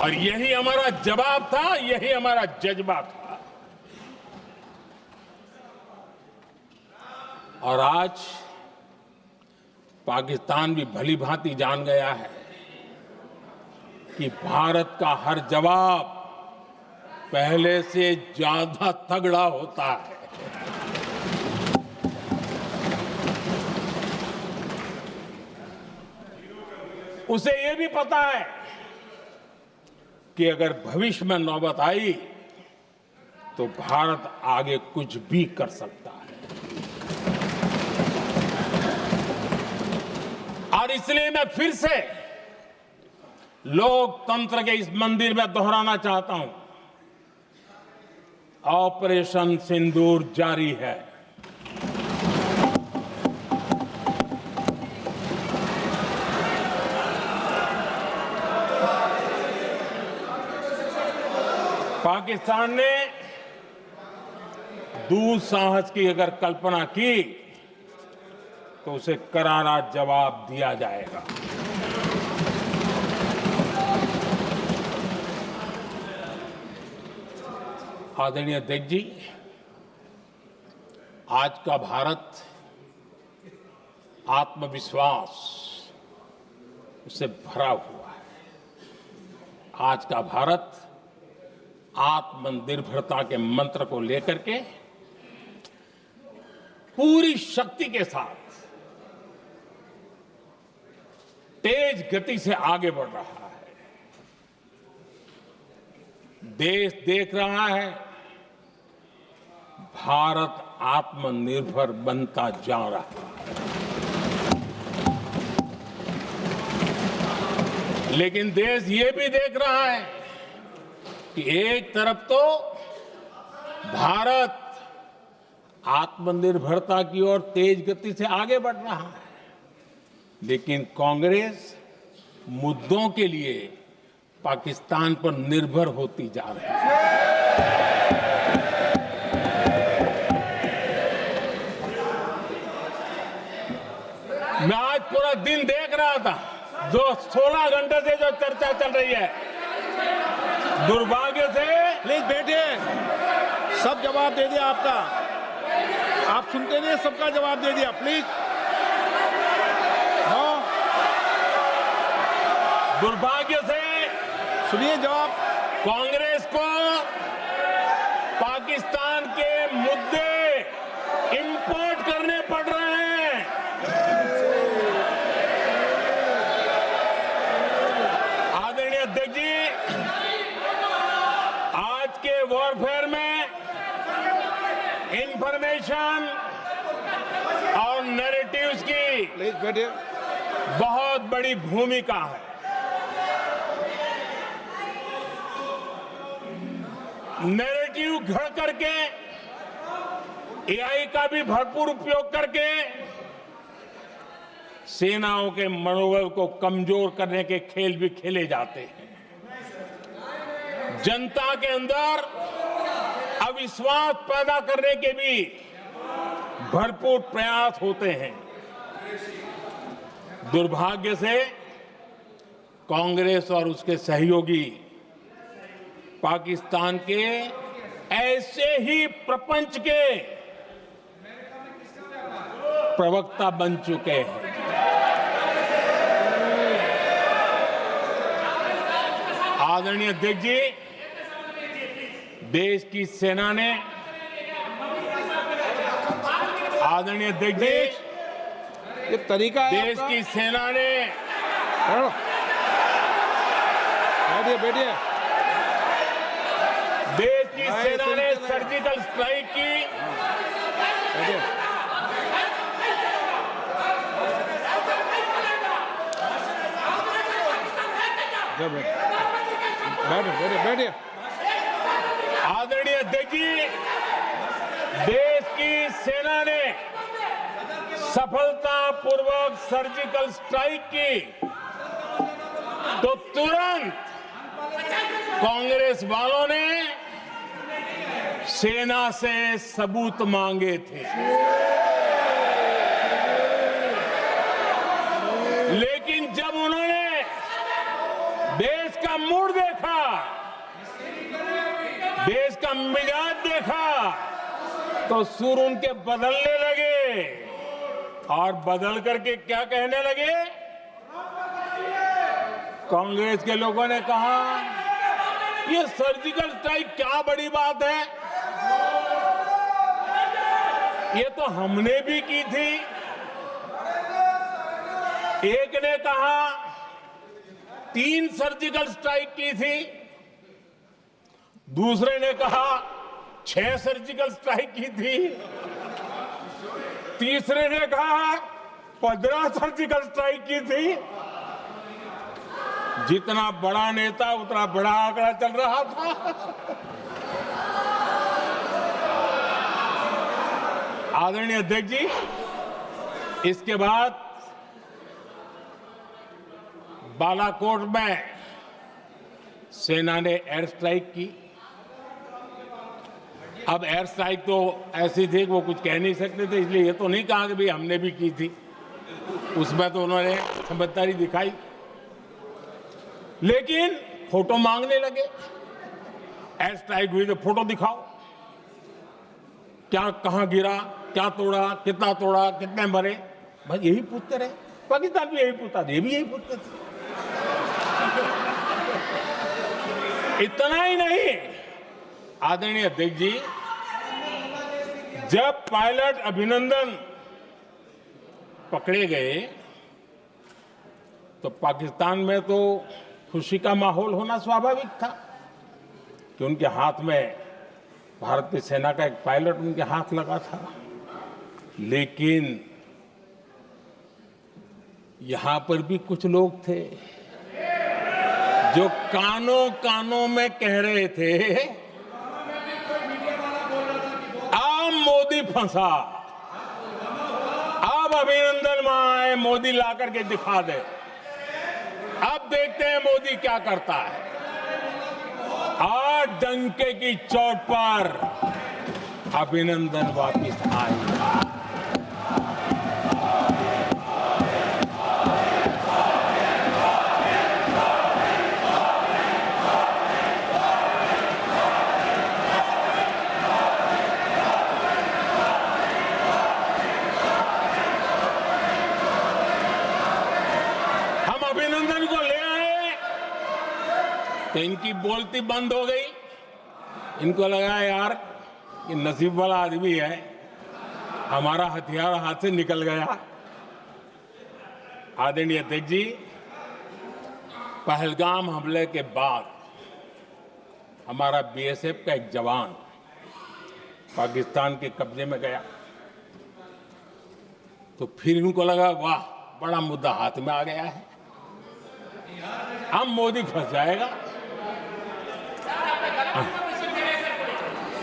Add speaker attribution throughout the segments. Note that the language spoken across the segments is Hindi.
Speaker 1: और यही हमारा जवाब था, यही हमारा जज्बा था। और आज पाकिस्तान भी भली भांति जान गया है कि भारत का हर जवाब पहले से ज्यादा तगड़ा होता है। उसे ये भी पता है कि अगर भविष्य में नौबत आई तो भारत आगे कुछ भी कर सकता है। और इसलिए मैं फिर से लोकतंत्र के इस मंदिर में दोहराना चाहता हूं, ऑपरेशन सिंदूर जारी है। पाकिस्तान ने दुस्साहस की अगर कल्पना की तो उसे करारा जवाब दिया जाएगा। आदरणीय अध्यक्ष जी, आज का भारत आत्मविश्वास से भरा हुआ है। आज का भारत आत्मनिर्भरता के मंत्र को लेकर के पूरी शक्ति के साथ तेज गति से आगे बढ़ रहा है। देश देख रहा है भारत आत्मनिर्भर बनता जा रहा है। लेकिन देश ये भी देख रहा है कि एक तरफ तो भारत आत्मनिर्भरता की ओर तेज गति से आगे बढ़ रहा है, लेकिन कांग्रेस मुद्दों के लिए पाकिस्तान पर निर्भर होती जा रही है। मैं आज पूरा दिन देख रहा था, जो 16 घंटे से जो चर्चा चल रही है, दुर्भाग्य से।
Speaker 2: प्लीज बैठिए, सब जवाब दे दिया आपका, आप सुनते नहीं, सबका जवाब दे दिया। प्लीज
Speaker 1: दुर्भाग्य से
Speaker 2: सुनिए जवाब।
Speaker 1: कांग्रेस को पाकिस्तान के मुद्दे इंपोर्ट करने पड़ रहे हैं। आदरणीय अध्यक्ष जी, आज के वॉरफेयर में इंफॉर्मेशन और नैरेटिव्स की
Speaker 2: प्लीज बैठिए।
Speaker 1: बहुत बड़ी भूमिका है। नैरेटिव घड़ करके, एआई का भी भरपूर उपयोग करके सेनाओं के मनोबल को कमजोर करने के खेल भी खेले जाते हैं। जनता के अंदर अविश्वास पैदा करने के भी भरपूर प्रयास होते हैं। दुर्भाग्य से कांग्रेस और उसके सहयोगी पाकिस्तान के ऐसे ही प्रपंच के प्रवक्ता बन चुके हैं। आदरणीय अध्यक्ष जी, देश की सेना ने, आदरणीय अध्यक्ष जी,
Speaker 2: ये तरीका है
Speaker 1: देश की सेना ने,
Speaker 2: बैठिए बैठिए,
Speaker 1: देश की सेना ने सर्जिकल स्ट्राइक की।
Speaker 2: बैठिए।
Speaker 1: आदरणीय अध्यक्ष जी, देश की सेना ने सफलतापूर्वक सर्जिकल स्ट्राइक की तो तुरंत कांग्रेस वालों ने सेना से सबूत मांगे थे, लेकिन जब उन्होंने देश का मूड देखा देश का मिजाज देखा तो सुर उनके बदलने लगे और बदल करके क्या कहने लगे। कांग्रेस के लोगों ने कहा ये सर्जिकल स्ट्राइक क्या बड़ी बात है, ये तो हमने भी की थी। एक ने कहा 3 सर्जिकल स्ट्राइक की थी, दूसरे ने कहा 6 सर्जिकल स्ट्राइक की थी, तीसरे ने कहा 15 सर्जिकल स्ट्राइक की थी। जितना बड़ा नेता उतना बड़ा आंकड़ा चल रहा था। आदरणीय अध्यक्ष जी, इसके बाद बालाकोट में सेना ने एयर स्ट्राइक की। अब एयर स्ट्राइक तो ऐसी थी कि वो कुछ कह नहीं सकते थे, इसलिए ये तो नहीं कहा कि भाई हमने भी की थी। उसमें तो उन्होंने समझदारी दिखाई, लेकिन फोटो मांगने लगे। एयर स्ट्राइक हुई तो फोटो दिखाओ, क्या कहां गिरा, क्या तोड़ा, कितना तोड़ा, कितने मरे, बस यही पूछते रहे। पाकिस्तान भी यही पूछता था, ये भी यही पूछते थे। इतना ही नहीं, आदरणीय अध्यक्ष जी, जब पायलट अभिनंदन पकड़े गए तो पाकिस्तान में तो खुशी का माहौल होना स्वाभाविक था कि उनके हाथ में भारतीय सेना का एक पायलट उनके हाथ लगा था। लेकिन यहां पर भी कुछ लोग थे जो कानों कानों में कह रहे थे अब मोदी फंसा, अब अभिनंदन माए मोदी ला करके दिखा दे, अब देखते हैं मोदी क्या करता है। आज डंके की चोट पर अभिनंदन वापिस आए। अभिनंदन को ले आए तो इनकी बोलती बंद हो गई। इनको लगा यार ये नसीब वाला आदमी है, हमारा हथियार हाथ से निकल गया। आदरणीय अध्यक्ष जी, पहलगाम हमले के बाद हमारा बीएसएफ का एक जवान पाकिस्तान के कब्जे में गया तो फिर इनको लगा वाह बड़ा मुद्दा हाथ में आ गया है, अब मोदी फंस जाएगा।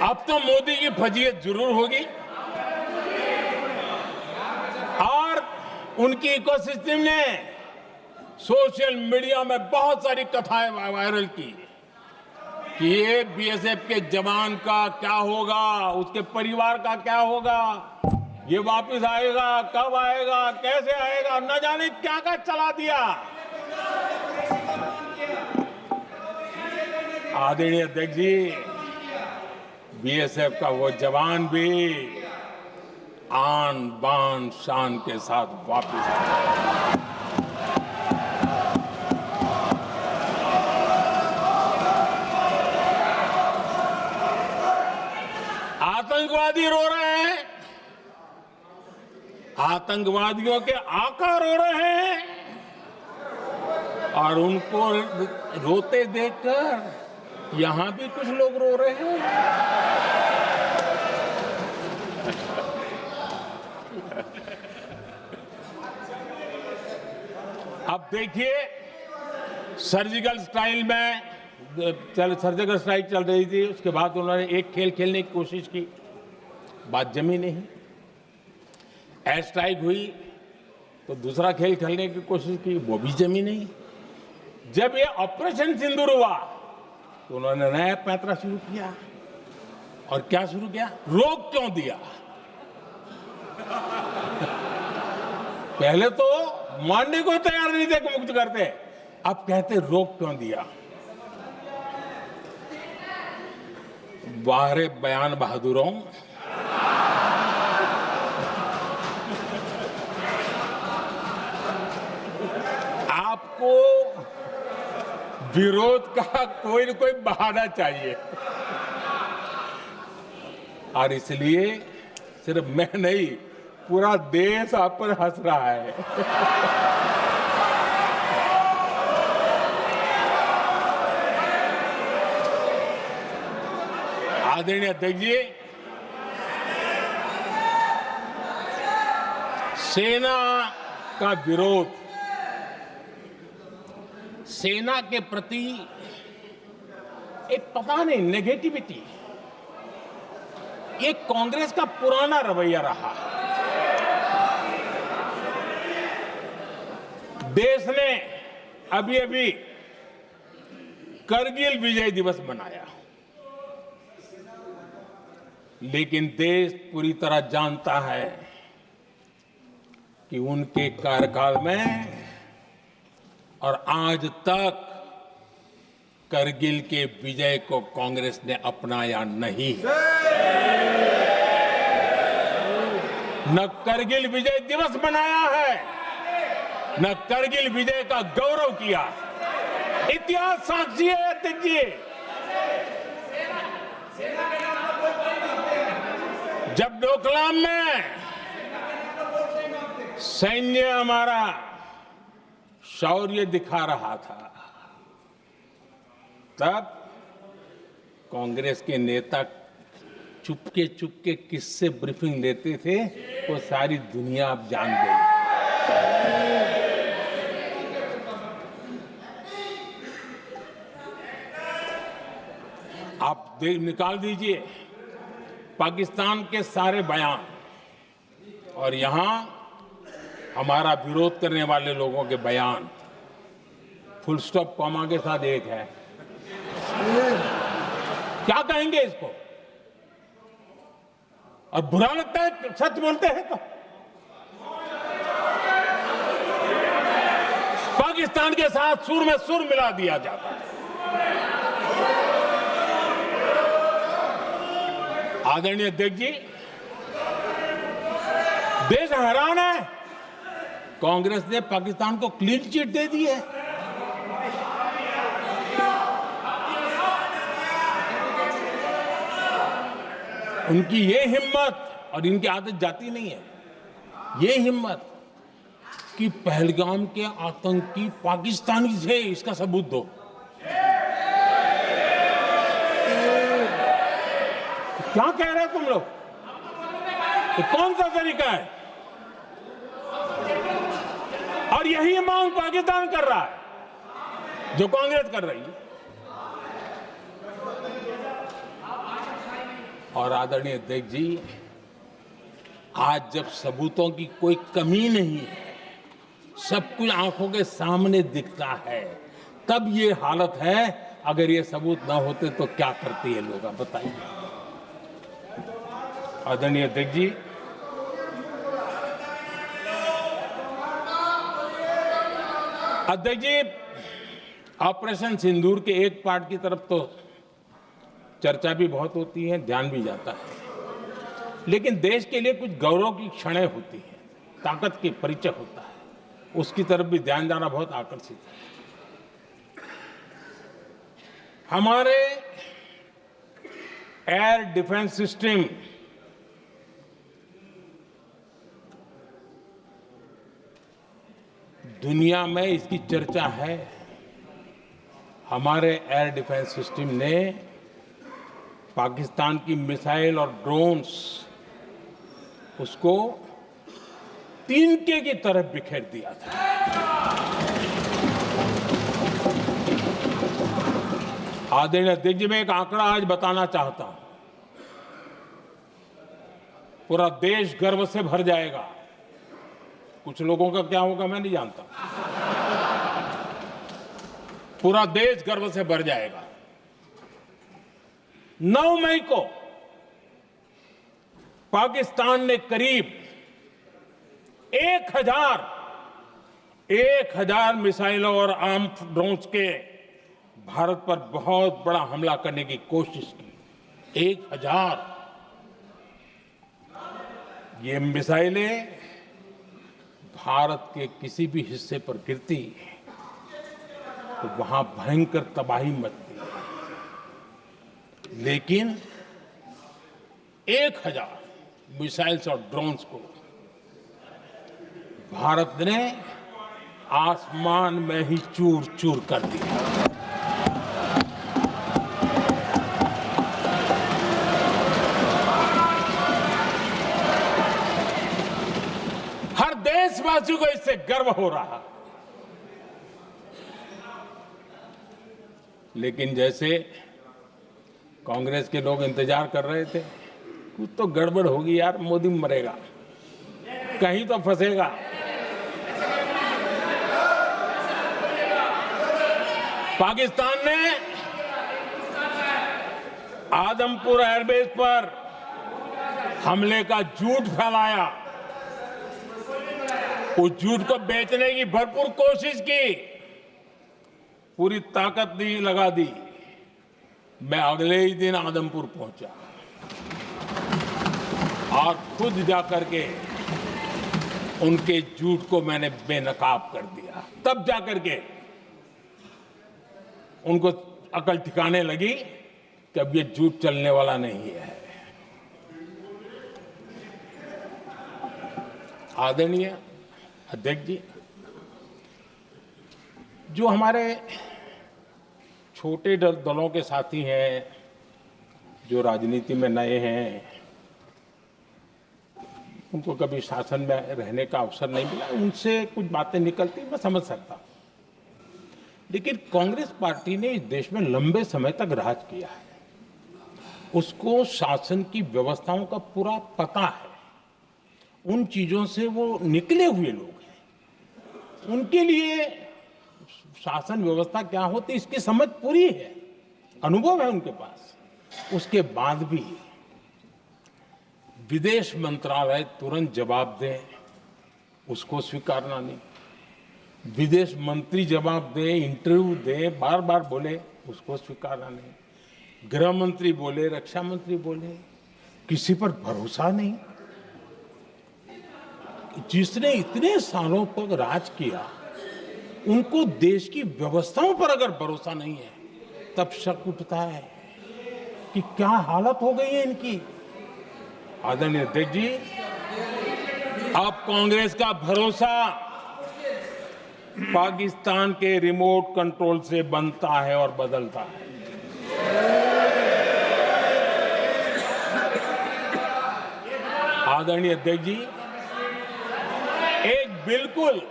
Speaker 1: अब तो मोदी की फजीयत जरूर होगी। और उनकी इकोसिस्टम ने सोशल मीडिया में बहुत सारी कथाएं वायरल की कि ये बीएसएफ के जवान का क्या होगा, उसके परिवार का क्या होगा, ये वापस आएगा, कब आएगा, कैसे आएगा, न जाने क्या क्या चला दिया। आदरणीय अध्यक्ष जी, बीएसएफ का वो जवान भी आन बान शान के साथ वापस आया। आतंकवादी रो रहे हैं, आतंकवादियों के आका रो रहे हैं और उनको रोते देखकर यहां भी कुछ लोग रो रहे हैं। अब देखिए, सर्जिकल स्ट्राइक चल रही थी, उसके बाद उन्होंने एक खेल खेलने की कोशिश की, बात जमी नहीं। एयर स्ट्राइक हुई तो दूसरा खेल खेलने की कोशिश की, वो भी जमी नहीं। जब ये ऑपरेशन सिंदूर हुआ तो उन्होंने नया पैंतरा शुरू किया। और क्या शुरू किया? रोक क्यों दिया? पहले तो मानने को तैयार नहीं थे कि मुक्त करते, अब कहते रोक क्यों दिया। वाह रे बयान बहादुरों, आपको विरोध का कोई न कोई बहाना चाहिए और इसलिए सिर्फ मैं नहीं, पूरा देश आप पर हंस रहा है। आदरणीय अध्यक्ष जी, सेना का विरोध, सेना के प्रति एक पता नहीं नेगेटिविटी, ये कांग्रेस का पुराना रवैया रहा है। देश ने अभी अभी करगिल विजय दिवस मनाया, लेकिन देश पूरी तरह जानता है कि उनके कार्यकाल में और आज तक करगिल के विजय को कांग्रेस ने अपनाया नहीं। न करगिल विजय दिवस मनाया है, न करगिल विजय का गौरव किया। इतिहास साक्षी है अध्यक्ष जी। जब डोकलाम में सैन्य हमारा शौर्य दिखा रहा था, तब कांग्रेस के नेता चुपके चुपके किससे ब्रीफिंग लेते थे वो सारी दुनिया अब जान गई। आप निकाल दीजिए पाकिस्तान के सारे बयान और यहां हमारा विरोध करने वाले लोगों के बयान, फुल स्टॉप कॉमा के साथ एक है। क्या कहेंगे इसको? और बुरा लगता है सच बोलते हैं तो। पाकिस्तान के साथ सुर में सुर मिला दिया जाता है। आदरणीय अध्यक्ष जी, देश हैरान है, कांग्रेस ने पाकिस्तान को क्लीन चिट दे दी है। उनकी ये हिम्मत, और इनकी आदत जाती नहीं है, ये हिम्मत कि पहलगाम के आतंकी पाकिस्तानी थे, इसका सबूत दो। क्या कह रहे हो तुम लोग? तो कौन सा तरीका है? और यही मांग पाकिस्तान कर रहा है जो कांग्रेस कर रही है। और आदरणीय अध्यक्ष जी, आज जब सबूतों की कोई कमी नहीं है, सब कुछ आंखों के सामने दिखता है, तब ये हालत है। अगर ये सबूत ना होते तो क्या करते ये लोग, आप बताइए। आदरणीय अध्यक्ष जी, ऑपरेशन सिंदूर के एक पार्ट की तरफ तो चर्चा भी बहुत होती है, ध्यान भी जाता है, लेकिन देश के लिए कुछ गौरव की क्षणें होती हैं, ताकत के परिचय होता है, उसकी तरफ भी ध्यान जाना बहुत आकर्षित है। हमारे एयर डिफेंस सिस्टम दुनिया में इसकी चर्चा है। हमारे एयर डिफेंस सिस्टम ने पाकिस्तान की मिसाइल और ड्रोन्स उसको तिनके की तरफ बिखेर दिया था। आदरणीय अध्यक्ष जी, मैं एक आंकड़ा आज बताना चाहता हूं, पूरा देश गर्व से भर जाएगा। कुछ लोगों का क्या होगा मैं नहीं जानता, पूरा देश गर्व से भर जाएगा। 9 मई को पाकिस्तान ने करीब 1000 मिसाइलों और आर्म्ड ड्रोन्स के भारत पर बहुत बड़ा हमला करने की कोशिश की। 1000 ये मिसाइलें भारत के किसी भी हिस्से पर गिरती तो वहां भयंकर तबाही मचती, लेकिन 1000 मिसाइल्स और ड्रोन्स को भारत ने आसमान में ही चूर चूर कर दिया। हर देशवासी को इससे गर्व हो रहा। लेकिन जैसे कांग्रेस के लोग इंतजार कर रहे थे, कुछ तो गड़बड़ होगी यार, मोदी मरेगा, कहीं तो फंसेगा। पाकिस्तान ने आदमपुर एयरबेस पर हमले का झूठ फैलाया, उस झूठ को बेचने की भरपूर कोशिश की, पूरी ताकत लगा दी। मैं अगले ही दिन आदमपुर पहुंचा और खुद जाकर के उनके झूठ को मैंने बेनकाब कर दिया। तब जाकर के उनको अकल ठिकाने लगी कि अब ये झूठ चलने वाला नहीं है। आदरणीय अध्यक्ष जी, जो हमारे छोटे दलों के साथी हैं, जो राजनीति में नए हैं, उनको कभी शासन में रहने का अवसर नहीं मिला, उनसे कुछ बातें निकलती मैं समझ सकता हूं। लेकिन कांग्रेस पार्टी ने इस देश में लंबे समय तक राज किया है, उसको शासन की व्यवस्थाओं का पूरा पता है, उन चीजों से वो निकले हुए लोग हैं, उनके लिए शासन व्यवस्था क्या होती इसकी समझ पूरी है, अनुभव है उनके पास। उसके बाद भी विदेश मंत्रालय तुरंत जवाब दे, उसको स्वीकारना नहीं। विदेश मंत्री जवाब दे, इंटरव्यू दे, बार बार बोले, उसको स्वीकारना नहीं। गृह मंत्री बोले, रक्षा मंत्री बोले, किसी पर भरोसा नहीं। जिसने इतने सालों तक राज किया, उनको देश की व्यवस्थाओं पर अगर भरोसा नहीं है, तब शक उठता है कि क्या हालत हो गई है इनकी। आदरणीय अध्यक्ष जी, अब कांग्रेस का भरोसा पाकिस्तान के रिमोट कंट्रोल से बनता है और बदलता है। आदरणीय अध्यक्ष जी, एक बिल्कुल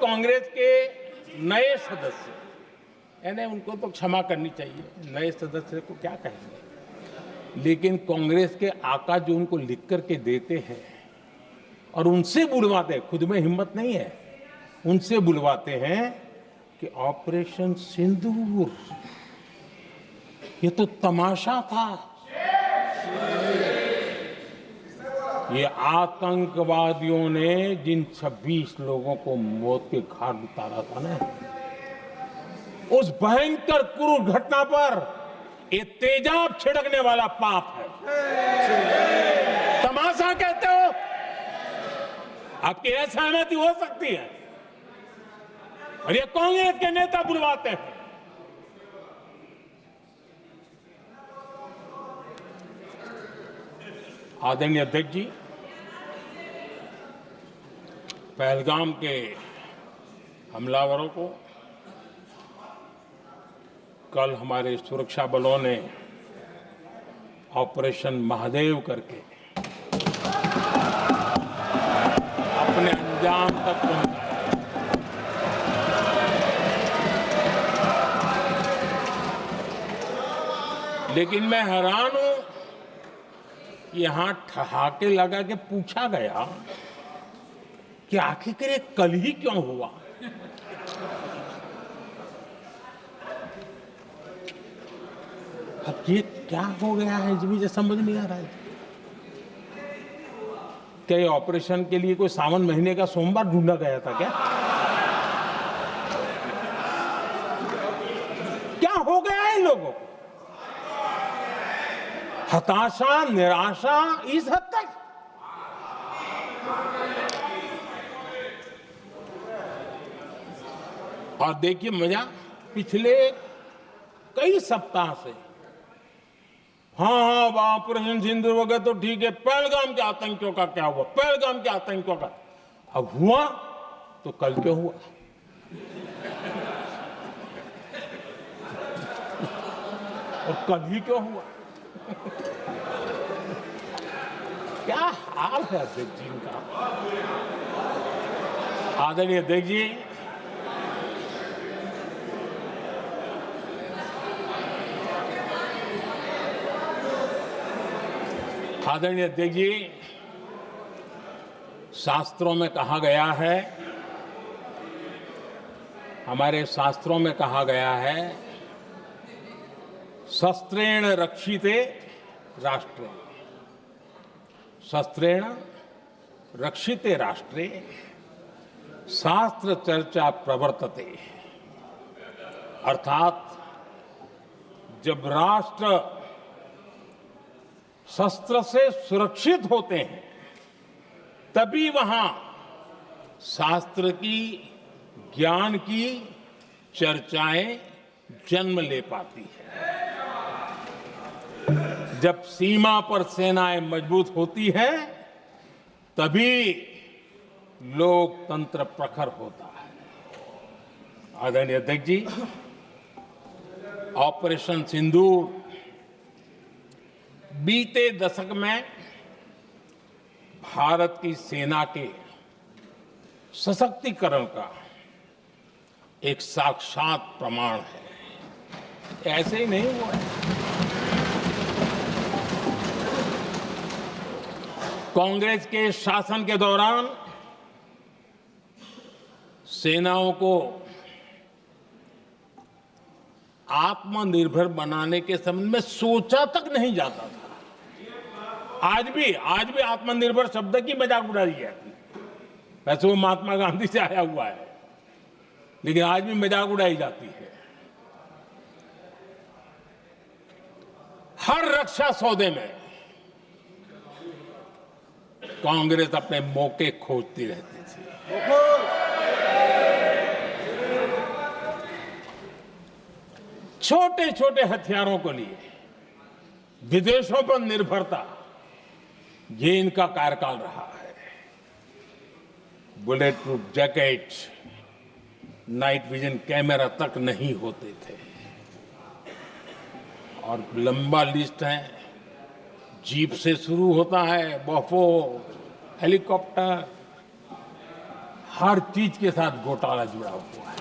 Speaker 1: कांग्रेस के नए सदस्य, यानी उनको तो क्षमा करनी चाहिए, नए सदस्य को क्या कहेंगे, लेकिन कांग्रेस के आका जो उनको लिख करके देते हैं और उनसे बुलवाते हैं, खुद में हिम्मत नहीं है, उनसे बुलवाते हैं कि ऑपरेशन सिंदूर ये तो तमाशा था, ये आतंकवादियों ने जिन 26 लोगों को मौत के घाट उतारा था ना, उस भयंकर क्रूर घटना पर ये तेजाब छिड़कने वाला पाप है। तमाशा कहते हो? आपकी असहमति हो सकती है, और ये कांग्रेस के नेता बुलवाते हैं। आदरणीय अध्यक्ष जी, पहलगाम के हमलावरों को कल हमारे सुरक्षा बलों ने ऑपरेशन महादेव करके अपने अंजाम तक पहुंचाया। लेकिन मैं हैरान हूं, यहां ठहाके लगा के पूछा गया कि आखिर ये कल ही क्यों हुआ। अब ये क्या हो गया है मुझे समझ नहीं आ रहा है। क्या ये ऑपरेशन के लिए कोई सावन महीने का सोमवार ढूंढा गया था क्या? क्या हो गया है इन लोगों को? हताशा, निराशा इस हद तक। और देखिए मजा, पिछले कई सप्ताह से हाँ ऑपरेशन सिंदूर वगैरह तो ठीक है, पहलगाम के आतंकियों का क्या हुआ, पहलगाम के आतंकियों का अब हुआ तो कल क्यों हुआ? और कल ही क्यों हुआ? क्या हाल है अध्यक्ष जी का। आदरणीय अध्यक्ष जी, आदरणीय अध्यक्ष जी, शास्त्रों में कहा गया है, हमारे शास्त्रों में कहा गया है, शस्त्रेण रक्षिते राष्ट्रे, शस्त्रेण रक्षिते राष्ट्रे शास्त्र चर्चा प्रवर्तते। अर्थात जब राष्ट्र शस्त्र से सुरक्षित होते हैं तभी वहां शास्त्र की, ज्ञान की चर्चाएं जन्म ले पाती है। जब सीमा पर सेनाएं मजबूत होती हैं तभी लोकतंत्र प्रखर होता है। आदरणीय अध्यक्ष जी, ऑपरेशन सिंदूर बीते दशक में भारत की सेना के सशक्तिकरण का एक साक्षात प्रमाण है। ऐसे ही नहीं हुआ है। कांग्रेस के शासन के दौरान सेनाओं को आत्मनिर्भर बनाने के संबंध में सोचा तक नहीं जाता था। आज भी आत्मनिर्भर शब्द की मजाक उड़ाई जाती है। वैसे वो महात्मा गांधी से आया हुआ है, लेकिन आज भी मजाक उड़ाई जाती है। हर रक्षा सौदे में कांग्रेस अपने मौके खोजती रहती थी। छोटे छोटे हथियारों को लिए विदेशों पर निर्भरता, ये इनका कार्यकाल रहा है। Bullet proof jacket, night vision camera तक नहीं होते थे। और लंबा लिस्ट है, जीप से शुरू होता है, बफो, हेलीकॉप्टर, हर चीज के साथ घोटाला जुड़ा हुआ है।